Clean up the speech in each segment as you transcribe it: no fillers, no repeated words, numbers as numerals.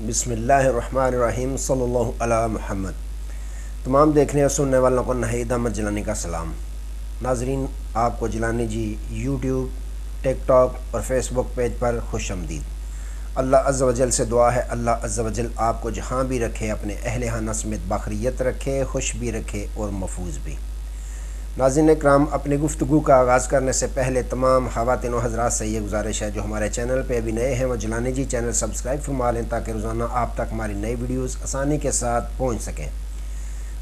بسم اللہ الرحمن الرحیم صلی اللہ علی محمد۔ تمام دیکھنے اور سننے والوں کو نہید احمد جیلانی کا سلام۔ ناظرین، آپ کو جیلانی جی یوٹیوب، ٹک ٹاک اور فیس بک پیج پر خوش آمدید۔ اللہ عز و جل سے دعا ہے اللہ عز و جل آپ کو جہاں بھی رکھے اپنے اہل خانہ سمیت باخریت رکھے، خوش بھی رکھے اور محفوظ بھی۔ ناظرین کرام، اپنی گفتگو کا آغاز کرنے سے پہلے تمام خواتین و حضرات سے یہ گزارش ہے جو ہمارے چینل پہ ابھی نئے ہیں وہ جیلانی جی چینل سبسکرائب فرما لیں تاکہ روزانہ آپ تک ہماری نئی ویڈیوز آسانی کے ساتھ پہنچ سکیں۔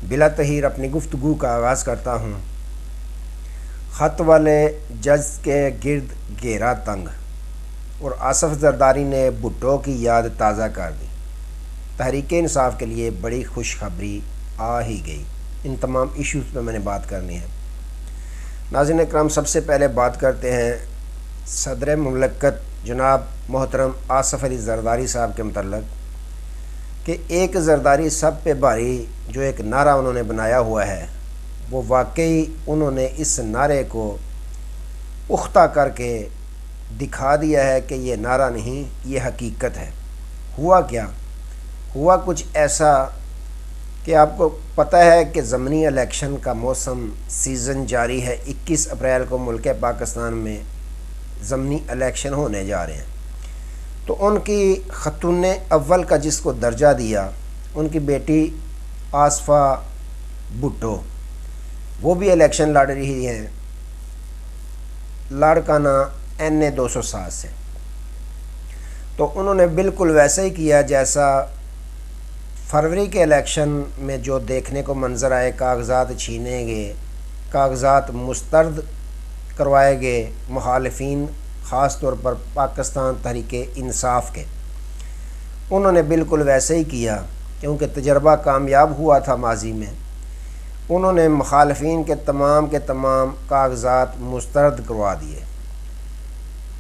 بلا تاخیر اپنی گفتگو کا آغاز کرتا ہوں۔ خط والے جج کے گرد گھیرا تنگ اور آصف زرداری نے بھٹو کی یاد تازہ کر دی۔ تحریک انصاف کے لیے بڑی خوشخبری آ ہی گئی۔ ان تمام ایشوز پہ میں نے بات کرنی ہے۔ ناظرین اکرام، سب سے پہلے بات کرتے ہیں صدر مملکت جناب محترم آصف علی زرداری صاحب کے متعلق کہ ایک زرداری سب پہ بھاری جو ایک نعرہ انہوں نے بنایا ہوا ہے، وہ واقعی انہوں نے اس نعرے کو پختہ کر کے دکھا دیا ہے کہ یہ نعرہ نہیں، یہ حقیقت ہے۔ ہوا کیا؟ ہوا کچھ ایسا کہ آپ کو پتہ ہے کہ ضمنی الیکشن کا موسم سیزن جاری ہے۔ 21 اپریل کو ملک پاکستان میں ضمنی الیکشن ہونے جا رہے ہیں، تو ان کی خاتون اول کا جس کو درجہ دیا، ان کی بیٹی آصفہ بھٹو، وہ بھی الیکشن لڑ رہی ہیں لاڑکانہ NA 207 سے۔ تو انہوں نے بالکل ویسا ہی کیا جیسا فروری کے الیکشن میں جو دیکھنے کو منظر آئے، کاغذات چھینے گئے، کاغذات مسترد کروائے گئے مخالفین، خاص طور پر پاکستان تحریک انصاف کے۔ انہوں نے بالکل ویسے ہی کیا کیونکہ تجربہ کامیاب ہوا تھا ماضی میں۔ انہوں نے مخالفین کے تمام کاغذات مسترد کروا دیے۔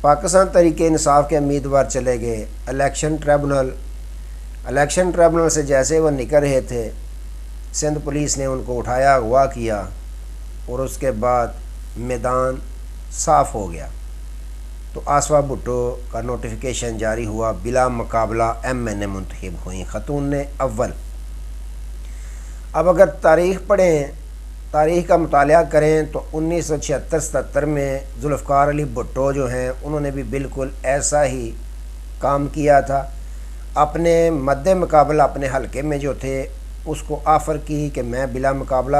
پاکستان تحریک انصاف کے امیدوار چلے گئے الیکشن ٹریبونل سے جیسے وہ نکل رہے تھے، سندھ پولیس نے ان کو اٹھایا، اغوا کیا اور اس کے بعد میدان صاف ہو گیا۔ تو آصفہ بھٹو کا نوٹیفیکیشن جاری ہوا، بلا مقابلہ MNA منتخب ہوئیں خاتون اول۔ اب اگر تاریخ پڑھیں، تاریخ کا مطالعہ کریں تو 1976-77 میں ذوالفقار علی بھٹو جو ہیں، انہوں نے بھی بالکل ایسا ہی کام کیا تھا۔ اپنے مد مقابلہ اپنے حلقے میں جو تھے اس کو آفر کی کہ میں بلا مقابلہ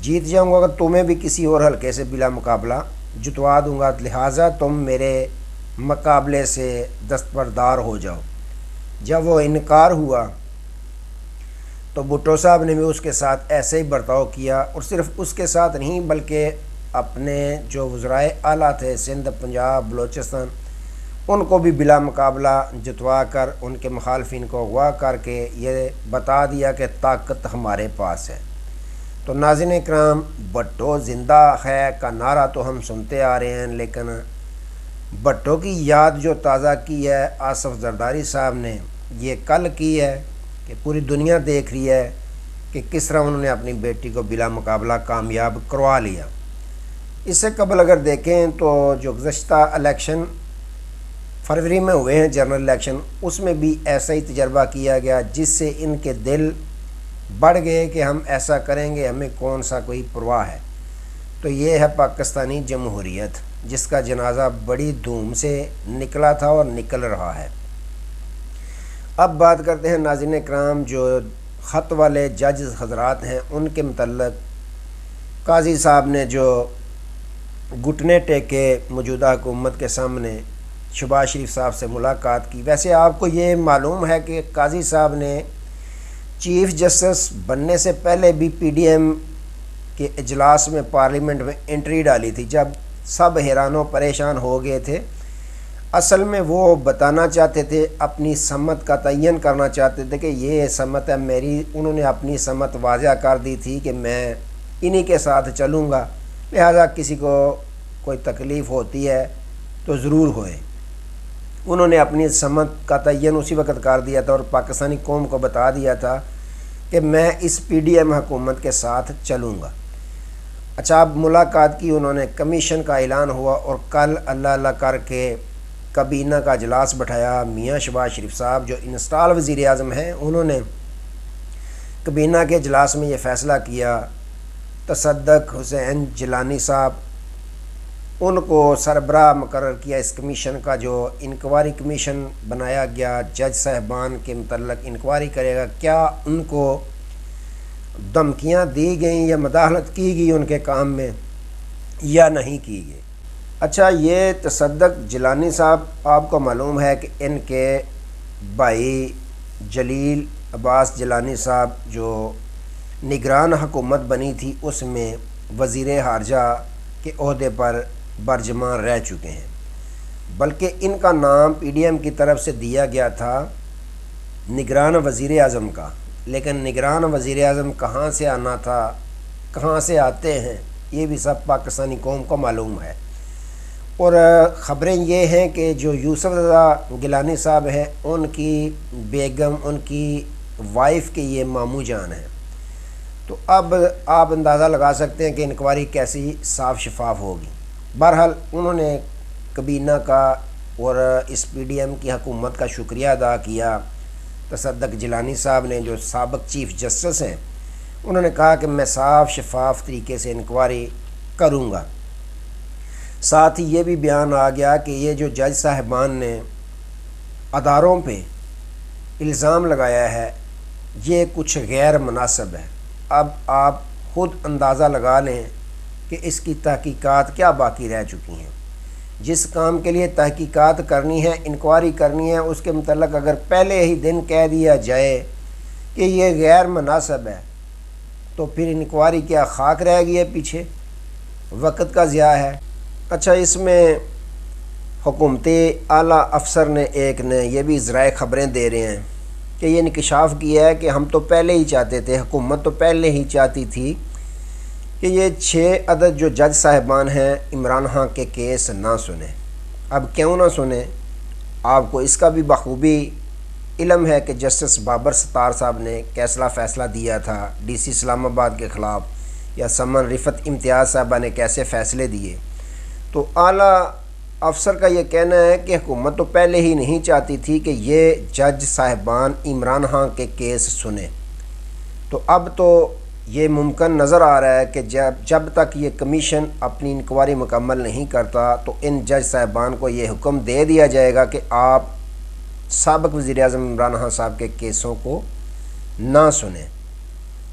جیت جاؤں گا، اگر تمہیں بھی کسی اور حلقے سے بلا مقابلہ جتوا دوں گا، لہٰذا تم میرے مقابلے سے دستبردار ہو جاؤ۔ جب وہ انکار ہوا تو بھٹو صاحب نے بھی اس کے ساتھ ایسے ہی برتاؤ کیا، اور صرف اس کے ساتھ نہیں بلکہ اپنے جو وزرائے اعلیٰ تھے سندھ، پنجاب، بلوچستان، ان کو بھی بلا مقابلہ جتوا کر ان کے مخالفین کو اغوا کر کے یہ بتا دیا کہ طاقت ہمارے پاس ہے۔ تو ناظرین اکرام، بھٹو زندہ ہے کا نعرہ تو ہم سنتے آ رہے ہیں، لیکن بھٹو کی یاد جو تازہ کی ہے آصف زرداری صاحب نے، یہ کل کی ہے کہ پوری دنیا دیکھ رہی ہے کہ کس طرح انہوں نے اپنی بیٹی کو بلا مقابلہ کامیاب کروا لیا۔ اس سے قبل اگر دیکھیں تو جو گزشتہ الیکشن فروری میں ہوئے ہیں جنرل الیکشن، اس میں بھی ایسا ہی تجربہ کیا گیا جس سے ان کے دل بڑھ گئے کہ ہم ایسا کریں گے، ہمیں کون سا کوئی پرواہ ہے۔ تو یہ ہے پاکستانی جمہوریت جس کا جنازہ بڑی دھوم سے نکلا تھا اور نکل رہا ہے۔ اب بات کرتے ہیں ناظرین اکرام، جو خط والے جج حضرات ہیں ان کے متعلق۔ قاضی صاحب نے جو گھٹنے ٹیکے موجودہ حکومت کے سامنے، شہباز شریف صاحب سے ملاقات کی۔ ویسے آپ کو یہ معلوم ہے کہ قاضی صاحب نے چیف جسٹس بننے سے پہلے بھی PDM کے اجلاس میں پارلیمنٹ میں انٹری ڈالی تھی، جب سب حیران و پریشان ہو گئے تھے۔ اصل میں وہ بتانا چاہتے تھے، اپنی سمت کا تعین کرنا چاہتے تھے کہ یہ سمت ہے میری۔ انہوں نے اپنی سمت واضح کر دی تھی کہ میں انہی کے ساتھ چلوں گا، لہذا کسی کو کوئی تکلیف ہوتی ہے تو ضرور ہوئے۔ انہوں نے اپنی سمت کا تعین اسی وقت کر دیا تھا اور پاکستانی قوم کو بتا دیا تھا کہ میں اس PDM حکومت کے ساتھ چلوں گا۔ اچھا، اب ملاقات کی انہوں نے، کمیشن کا اعلان ہوا اور کل اللہ کر کے کابینہ کا اجلاس بٹھایا۔ میاں شہباز شریف صاحب جو انسٹال وزیر اعظم ہیں، انہوں نے کابینہ کے اجلاس میں یہ فیصلہ کیا، تصدق حسین جیلانی صاحب ان کو سربراہ مقرر کیا اس کمیشن کا، جو انکوائری کمیشن بنایا گیا، جج صاحبان کے متعلق انکوائری کرے گا۔ کیا ان کو دھمکیاں دی گئیں یا مداخلت کی گئی ان کے کام میں یا نہیں کی گئی؟ اچھا، یہ تصدق جیلانی صاحب آپ کو معلوم ہے کہ ان کے بھائی جلیل عباس جیلانی صاحب جو نگران حکومت بنی تھی اس میں وزیر خارجہ کے عہدے پر برجمان رہ چکے ہیں، بلکہ ان کا نام پی ڈی ایم کی طرف سے دیا گیا تھا نگران وزیر اعظم کا، لیکن نگران وزیر اعظم کہاں سے آنا تھا، کہاں سے آتے ہیں، یہ بھی سب پاکستانی قوم کو معلوم ہے۔ اور خبریں یہ ہیں کہ جو یوسف رضا گیلانی صاحب ہیں، ان کی بیگم، ان کی وائف کے یہ ماموں جان ہیں۔ تو اب آپ اندازہ لگا سکتے ہیں کہ انکوائری کیسی صاف شفاف ہوگی۔ بہرحال انہوں نے کابینہ کا اور اس پی ڈی ایم کی حکومت کا شکریہ ادا کیا۔ تصدق جیلانی صاحب نے، جو سابق چیف جسٹس ہیں، انہوں نے کہا کہ میں صاف شفاف طریقے سے انکوائری کروں گا۔ ساتھ ہی یہ بھی بیان آ گیا کہ یہ جو جج صاحبان نے اداروں پہ الزام لگایا ہے یہ کچھ غیر مناسب ہے۔ اب آپ خود اندازہ لگا لیں کہ اس کی تحقیقات کیا باقی رہ چکی ہیں۔ جس کام کے لیے تحقیقات کرنی ہے، انکوائری کرنی ہے، اس کے متعلق اگر پہلے ہی دن کہہ دیا جائے کہ یہ غیر مناسب ہے تو پھر انکوائری کیا خاک رہ گئی ہے پیچھے، وقت کا ضیاع ہے۔ اچھا، اس میں حکومتی اعلیٰ افسر نے یہ بھی ذرائع خبریں دے رہے ہیں کہ یہ انکشاف کیا ہے کہ ہم تو پہلے ہی چاہتے تھے، حکومت تو پہلے ہی چاہتی تھی کہ یہ 6 عدد جو جج صاحبان ہیں عمران خان کے کیس نہ سنیں۔ اب کیوں نہ سنیں؟ آپ کو اس کا بھی بخوبی علم ہے کہ جسٹس بابر ستار صاحب نے کیسا فیصلہ دیا تھا ڈی سی اسلام آباد کے خلاف، یا سمن رفت امتیاز صاحبہ نے کیسے فیصلے دیے۔ تو اعلیٰ افسر کا یہ کہنا ہے کہ حکومت تو پہلے ہی نہیں چاہتی تھی کہ یہ جج صاحبان عمران خان کے کیس سنیں۔ تو اب تو یہ ممکن نظر آ رہا ہے کہ جب تک یہ کمیشن اپنی انکوائری مکمل نہیں کرتا تو ان جج صاحبان کو یہ حکم دے دیا جائے گا کہ آپ سابق وزیر اعظم عمران خان صاحب کے کیسوں کو نہ سنیں۔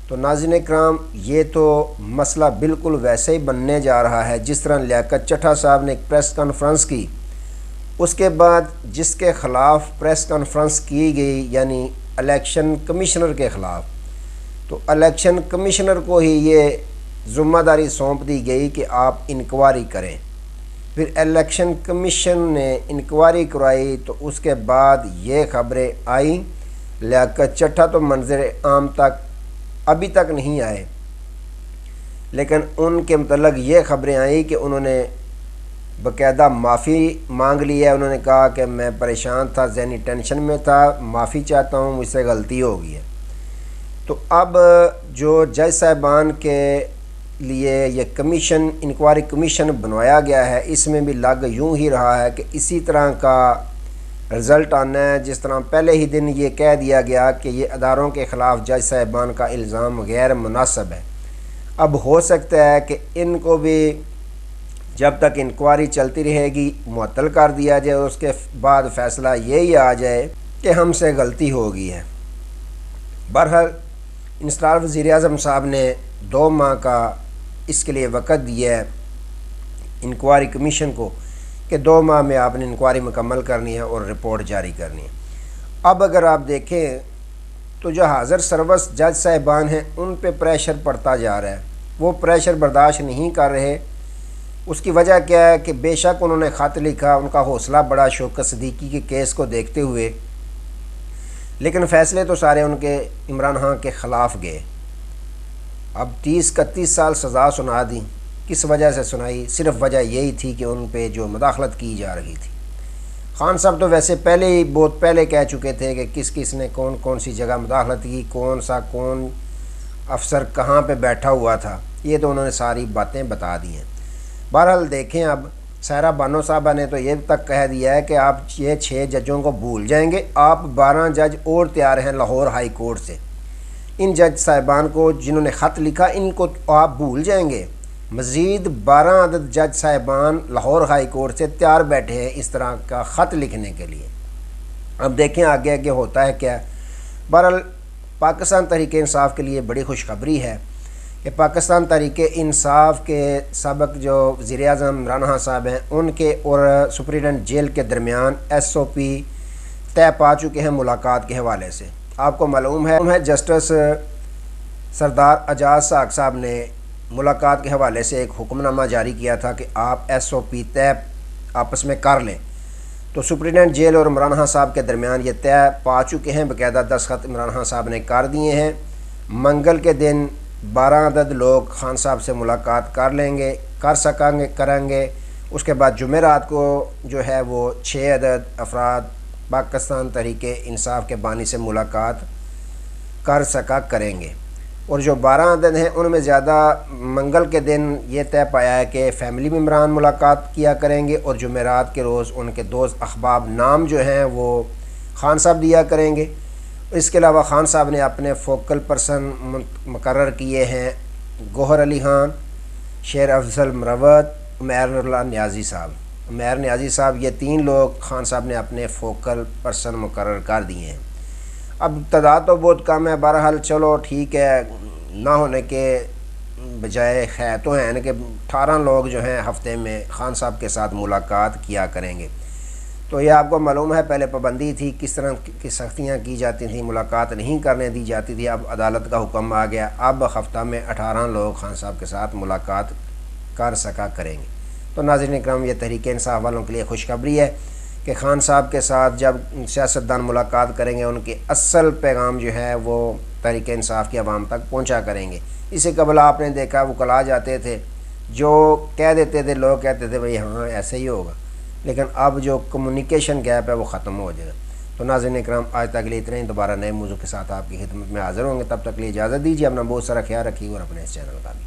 تو ناظرین اکرام، یہ تو مسئلہ بالکل ویسے ہی بننے جا رہا ہے جس طرح لیاقت چٹھا صاحب نے ایک پریس کانفرنس کی، اس کے بعد جس کے خلاف پریس کانفرنس کی گئی یعنی الیکشن کمشنر کے خلاف، تو الیکشن کمشنر کو ہی یہ ذمہ داری سونپ دی گئی کہ آپ انکوائری کریں۔ پھر الیکشن کمیشن نے انکوائری کرائی تو اس کے بعد یہ خبریں آئیں۔ لیاقت چٹھا تو منظر عام تک ابھی تک نہیں آئے، لیکن ان کے متعلق یہ خبریں آئیں کہ انہوں نے باقاعدہ معافی مانگ لی ہے۔ انہوں نے کہا کہ میں پریشان تھا، ذہنی ٹینشن میں تھا، معافی چاہتا ہوں، مجھ سے غلطی ہو گئی ہے۔ تو اب جو جج صاحبان کے لیے یہ کمیشن، انکوائری کمیشن بنوایا گیا ہے، اس میں بھی لگ یوں ہی رہا ہے کہ اسی طرح کا رزلٹ آنا ہے جس طرح پہلے ہی دن یہ کہہ دیا گیا کہ یہ اداروں کے خلاف جج صاحبان کا الزام غیر مناسب ہے۔ اب ہو سکتا ہے کہ ان کو بھی جب تک انکوائری چلتی رہے گی معطل کر دیا جائے، اس کے بعد فیصلہ یہی آ جائے کہ ہم سے غلطی ہو گئی ہے۔ بہرحال انسٹال وزیر اعظم صاحب نے 2 ماہ کا اس کے لیے وقت دیا ہے انکوائری کمیشن کو کہ 2 ماہ میں آپ نے انکوائری مکمل کرنی ہے اور رپورٹ جاری کرنی ہے۔ اب اگر آپ دیکھیں تو جو حاضر سروس جج صاحبان ہیں ان پہ پریشر پڑتا جا رہا ہے، وہ پریشر برداشت نہیں کر رہے۔ اس کی وجہ کیا ہے کہ بے شک انہوں نے خط لکھا، ان کا حوصلہ بڑا شوکت صدیقی کے کیس کو دیکھتے ہوئے، لیکن فیصلے تو سارے ان کے عمران خان کے خلاف گئے۔ اب 30-31 سال سزا سنا دی۔ کس وجہ سے سنائی؟ صرف وجہ یہی تھی کہ ان پہ جو مداخلت کی جا رہی تھی۔ خان صاحب تو ویسے پہلے ہی بہت پہلے کہہ چکے تھے کہ کس نے کون سی جگہ مداخلت کی، کون افسر کہاں پہ بیٹھا ہوا تھا، یہ تو انہوں نے ساری باتیں بتا دی ہیں۔ بہرحال دیکھیں اب سائرہ بانو صاحبہ نے تو یہ تک کہہ دیا ہے کہ آپ یہ 6 ججوں کو بھول جائیں گے، آپ 12 جج اور تیار ہیں لاہور ہائی کورٹ سے، ان جج صاحبان کو جنہوں نے خط لکھا ان کو آپ بھول جائیں گے، مزید 12 عدد جج صاحبان لاہور ہائی کورٹ سے تیار بیٹھے ہیں اس طرح کا خط لکھنے کے لیے۔ اب دیکھیں آگے آگے ہوتا ہے کیا۔ بہرحال پاکستان تحریک انصاف کے لیے بڑی خوشخبری ہے کہ پاکستان تحریک انصاف کے سابق جو وزیر اعظم عمران خان صاحب ہیں ان کے اور سپرنٹینڈنٹ جیل کے درمیان SOP طے پا چکے ہیں ملاقات کے حوالے سے۔ آپ کو معلوم ہے جسٹس سردار اعجاز ساکھ صاحب نے ملاقات کے حوالے سے ایک حکم نامہ جاری کیا تھا کہ آپ SOP طے آپس میں کر لیں، تو سپرنٹینڈنٹ جیل اور عمران خان صاحب کے درمیان یہ طے پا چکے ہیں، باقاعدہ دستخط عمران خان صاحب نے کر دیے ہیں۔ منگل کے دن 12 عدد لوگ خان صاحب سے ملاقات کریں گے، اس کے بعد جمعرات کو جو ہے وہ 6 عدد افراد پاکستان تحریک انصاف کے بانی سے ملاقات کریں گے، اور جو 12 عدد ہیں ان میں زیادہ منگل کے دن یہ طے پایا ہے کہ فیملی ممبران ملاقات کیا کریں گے، اور جمعرات کے روز ان کے دوست احباب نام جو ہیں وہ خان صاحب دیا کریں گے۔ اس کے علاوہ خان صاحب نے اپنے فوکل پرسن مقرر کیے ہیں گوہر علی خان، شیر افضل مروت، عمیر اللہ نیازی صاحب۔ عمیر نیازی صاحب یہ 3 لوگ خان صاحب نے اپنے فوکل پرسن مقرر کر دیے ہیں۔ اب تعداد تو بہت کم ہے، بہرحال چلو ٹھیک ہے، نہ ہونے کے بجائے ہے تو ہیں کہ 18 لوگ جو ہیں ہفتے میں خان صاحب کے ساتھ ملاقات کیا کریں گے۔ تو یہ آپ کو معلوم ہے پہلے پابندی تھی، کس طرح کی سختیاں کی جاتی تھیں، ملاقات نہیں کرنے دی جاتی تھی، اب عدالت کا حکم آ گیا، اب ہفتہ میں 18 لوگ خان صاحب کے ساتھ ملاقات کریں گے۔ تو ناظرین اکرام، یہ تحریک انصاف والوں کے لیے خوشخبری ہے کہ خان صاحب کے ساتھ جب سیاستدان ملاقات کریں گے ان کے اصل پیغام جو ہے وہ تحریک انصاف کی عوام تک پہنچا کریں گے۔ اس سے قبل آپ نے دیکھا وکلا جاتے تھے، جو کہہ دیتے تھے، لوگ کہتے تھے بھئی ہاں ایسے ہی ہوگا، لیکن اب جو کمیونیکیشن گیپ ہے وہ ختم ہو جائے گا۔ تو ناظرین اکرام، آج تک لیے اتنے ہی، دوبارہ نئے موضوع کے ساتھ آپ کی خدمت میں حاضر ہوں گے، تب تک لیے اجازت دیجیے، اپنا بہت سارا خیال رکھیے اور اپنے اس چینل کا بھی۔